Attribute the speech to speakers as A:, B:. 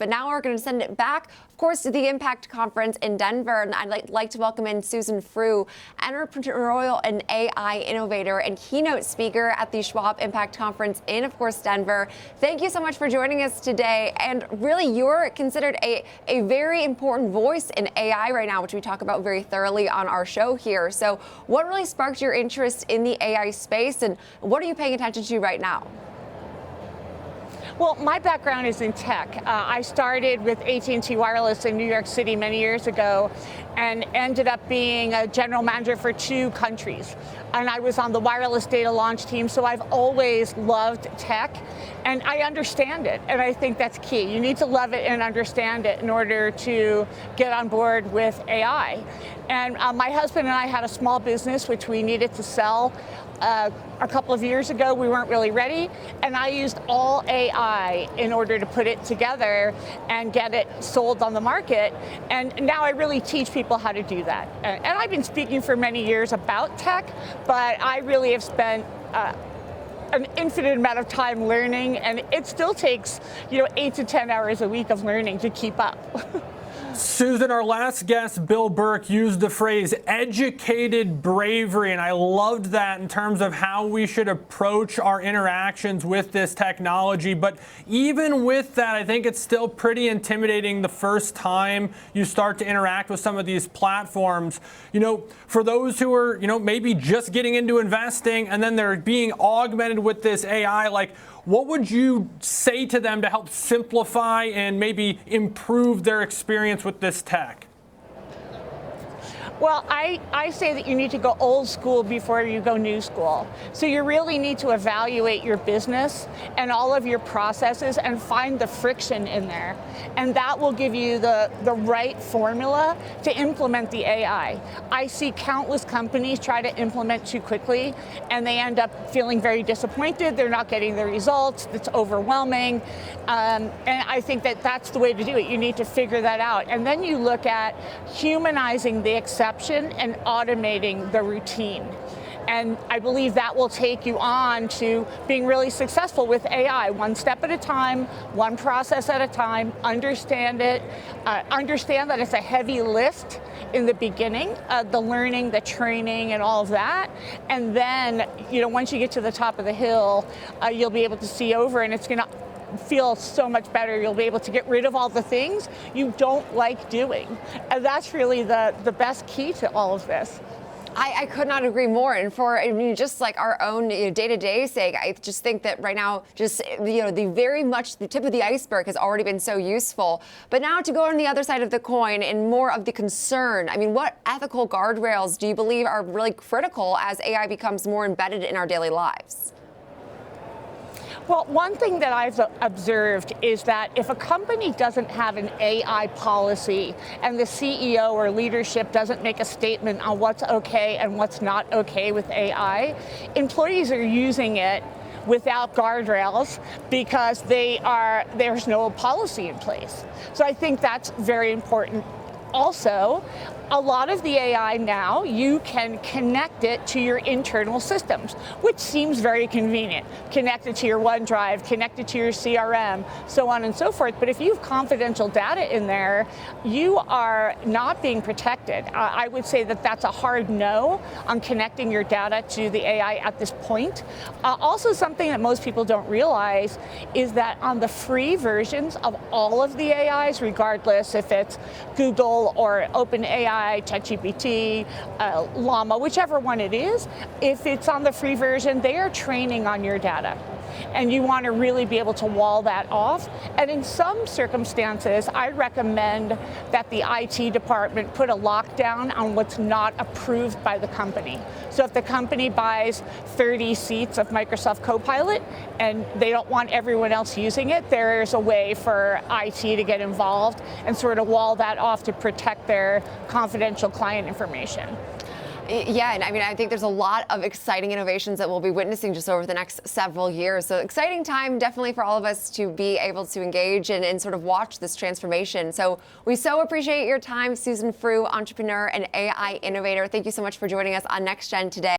A: but now we're going to send it back, of course, to the Impact Conference in Denver. And I'd like to welcome in Susan Frew, entrepreneurial and AI innovator and keynote speaker at the Schwab Impact Conference in, of course, Denver. Thank you so much for joining us today. And really, you're considered a very important voice in AI right now, which we talk about very thoroughly on our show here. So what really sparked your interest in the AI space, and what are you paying attention to right now?
B: Well, my background is in tech. I started with AT&T Wireless in New York City many years ago and ended up being a general manager for 2 countries. And I was on the wireless data launch team, so I've always loved tech, and I understand it, and I think that's key. You need to love it and understand it in order to get on board with AI. And my husband and I had a small business which we needed to sell a couple of years ago. We weren't really ready, and I used all AI in order to put it together and get it sold on the market. And now I really teach people how to do that. And I've been speaking for many years about tech, but I really have spent an infinite amount of time learning, and it still takes 8 to 10 hours a week of learning to keep up.
C: Susan, our last guest, Bill Burke, used the phrase educated bravery, and I loved that in terms of how we should approach our interactions with this technology. But even with that, I think it's still pretty intimidating the first time you start to interact with some of these platforms. For those who are, maybe just getting into investing and then they're being augmented with this AI, what would you say to them to help simplify and maybe improve their experience with this tech?
B: Well, I say that you need to go old school before you go new school. So you really need to evaluate your business and all of your processes and find the friction in there. And that will give you the right formula to implement the AI. I see countless companies try to implement too quickly, and they end up feeling very disappointed. They're not getting the results. It's overwhelming. And I think that that's the way to do it. You need to figure that out. And then you look at humanizing the exception and automating the routine. And I believe that will take you on to being really successful with AI, one step at a time, one process at a time. Understand it. Understand that it's a heavy lift in the beginning, the learning, the training, and all of that. And then, once you get to the top of the hill, you'll be able to see over, and it's going to feel so much better. You'll be able to get rid of all the things you don't like doing. And that's really the best key to all of this.
A: I could not agree more. And for just like our own day-to-day sake, I just think that right now, just the tip of the iceberg has already been so useful. But now to go on the other side of the coin and more of the concern, what ethical guardrails do you believe are really critical as AI becomes more embedded in our daily lives?
B: Well, one thing that I've observed is that if a company doesn't have an AI policy and the CEO or leadership doesn't make a statement on what's okay and what's not okay with AI, employees are using it without guardrails because there's no policy in place. So I think that's very important. Also, a lot of the AI now, you can connect it to your internal systems, which seems very convenient. Connect it to your OneDrive, connect it to your CRM, so on and so forth. But if you have confidential data in there, you are not being protected. I would say that that's a hard no on connecting your data to the AI at this point. Also, something that most people don't realize is that on the free versions of all of the AIs, regardless if it's Google or OpenAI, ChatGPT, Llama, whichever one it is, if it's on the free version, they are training on your data. And you want to really be able to wall that off. And in some circumstances, I recommend that the IT department put a lockdown on what's not approved by the company. So if the company buys 30 seats of Microsoft Copilot and they don't want everyone else using it, there's a way for IT to get involved and sort of wall that off to protect their confidential client information.
A: Yeah, and I think there's a lot of exciting innovations that we'll be witnessing just over the next several years. So exciting time definitely for all of us to be able to engage and sort of watch this transformation. So we so appreciate your time, Susan Frew, entrepreneur and AI innovator. Thank you so much for joining us on Next Gen today.